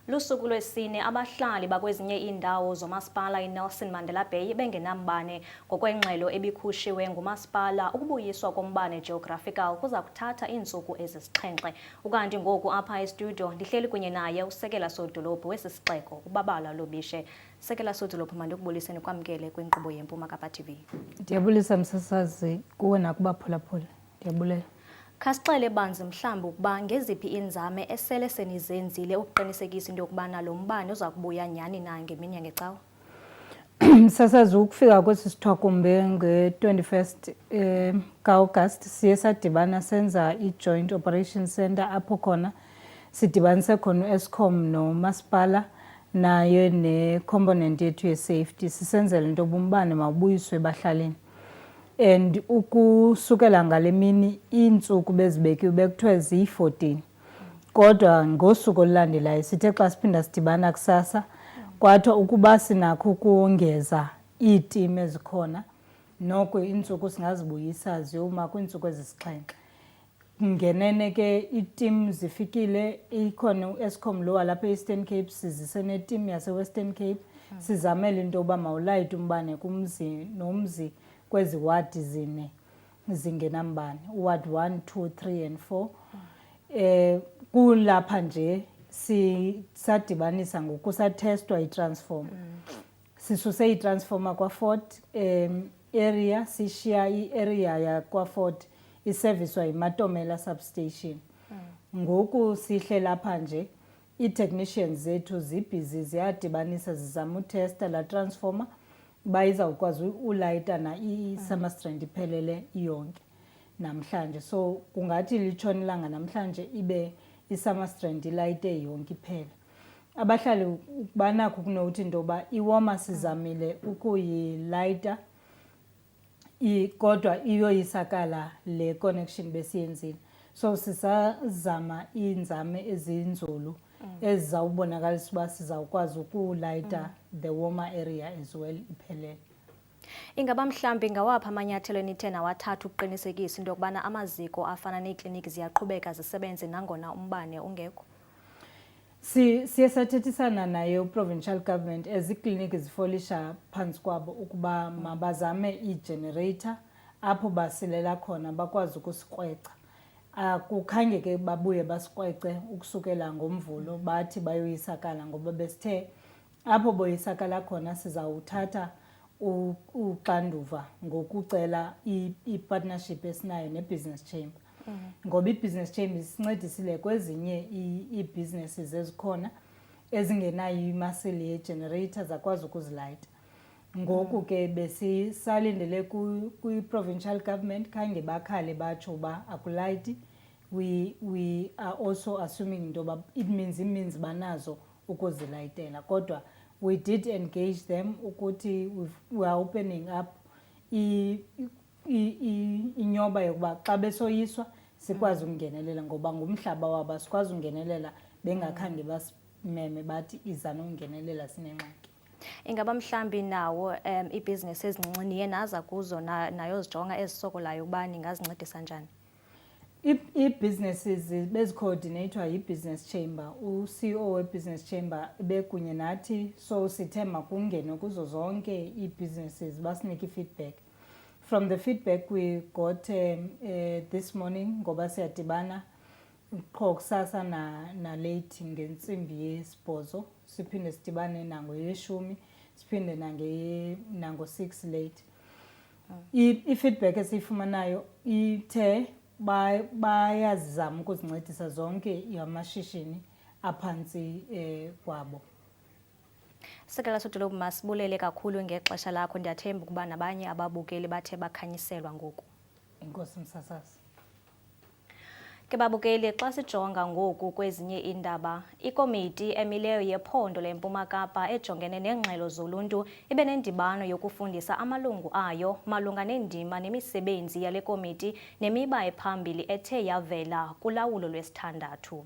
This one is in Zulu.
Lusuku lwesine abahlali bakwezinye indawo zomasipala iNelson Mandela Bay bengenambane ngokwengxelo ebikhushiwe ngumasipala. Ukubuyiswa kombane geographical kuza kuthatha iintsuku ezisixhenxe. Ukanti ngoku apha estudio ndihleli kunye naye usekela sodolophu wesisixeko uBabala Lobishe. Sekela sodolophu mandikubuliseni kwamkele kwinkqubo yeMpuma Kapa TV. Ndiyabulisa msasazi kuwe nakubaphulaphula. Ndiyabulela. Khasixele banzi mhlawumbi ukuba ngeziphi inzame esele senizenzile ukuqinisekisa into yokubana lo mbane uza kubuya nyhani na ngemini ngecawa? Msasazi, ukufika kwesi sithwakumbe nge-21st ka-August siye sadibana senza i-Joint Operation Center apho khona sidibanise khona u-Eskom nomasipala nayo ne-component yethu ye-safety sisenzela into yokuba umbane mawubuyiswe ebahlalini. And ukusukela ngale mini iintsuku bezibekiwe bekuthiwe ziyi-14. Kodwa ngosuku olulandelayo sithe xa siphinda sidibana kusasa kwathiwa ukuba sinakho ukongeza iitimu ezikhona noko iintsuku singazibuyisa ziyoma kwiintsuku ezisixhenxe. Ngenene ke iitimu zifikile, ikhona u-Eskom lo walapha e-Eastern Cape, sizise netimu yase-Western Cape sizamele into yoba mawulayite umbane kumzi nomzi kwezi wadi zine zingenambane, ward 1, 2, 3 and 4. Kulapha nje sadibanisa ngoku satestwa i-transformer. Sisuse i-transformer kwa-Fort area, sishiya i-area yakwa-Fort iserviswa yiMatomela substation. Ngoku sihle lapha nje ii-technicians zethu zibhizi ziyadibanisa zizama utesta la transformer bayizawukwazi ulayita na i-Summerstrand iphelele iyonke namhlanje. So kungathi litshona ilanga namhlanje ibe i-Summerstrand ilayite yonke iphele. Abahlali banakho ukunothi into yoba iwoma sizamile ukuyilayita kodwa iyoyisakala le connection besiyenzile. So sisazama iinzame ezinzulu ezizawubonakalisa uba sizawukwazi ukulayita the warmer area as well iphelele. Ingaba mhlawumbi ngawaphi amanyathelo enithe nawathatha ukuqinisekisa into yokubana amaziko afana neekliniki ziyaqhubeka zisebenze nangona umbane ungekho? Siye sathethisana naye u-provincial government ezikliniki zifolisha phantsi kwabo ukuba mabazame i-generator apho basilela khona bakwazi ukusikrweca. Akukhange ke babuye basikrwece ukusukela ngoMvulo bathi bayoyisakala ngoba besithe apho boyisakala khona sizawuthatha uxanduva ngokucela i-partnership esinayo ne-business chamber. Ngoba i-business chamber isincedisile kwezinye ii-businesses ezikhona ezingenayo imasili ye-generator zakwazi ukuzilayita. Ngoku ke besisalindele kwi-provincial government khange bakhale batsho uba akulayiti. We are also assuming into yoba it means banazo ukuzilayitela. Kodwa we did engage them ukuthi we are opening up inyoba yokuba xa besoyiswa sikwazi ukungenelela ngoba ngumhlaba wabo sikwazi ukungenelela bengakhange basimeme bathi iza nongenelela sinengxaki. Ingaba mhlawumbi nawo ibhizinesi ezincinci niye naza kuzo nayo zijonga ezisokolayo ukuba ningazincedisa njani? Ii-businesses bezicoordinator yi-business chamber. U-CEO we-business chamber bekunye nathi, so sithe makungene kuzo zonke ii-businesses basinike i-feedback. From the feedback we got this morning ngoba siyadibana qho kusasa na-late ngentsimbi ye-8 siphinde sidibane nango-10 siphinde nango-6 late. I-feedback esiyifumanayo ithe bayazama ukuzincedisa zonke amashishini aphantsi kwabo. Sekela sodolophu masibulele kakhulu ngexesha lakho. Ndiyathemba ukuba nabanye ababukeli bathe bakhanyiselwa ngoku. Inkosi msasazi. Ke babukeli, xa sijonga ngoku kwezinye iindaba, ikomiti emileyo yephondo leMpuma Kapa ejongene neengxelo zoluntu ibe nendibano yokufundisa amalungu ayo malunga nendima nemisebenzi yale komiti nemiba ephambili ethe yavela kulawulo lwesithandathu.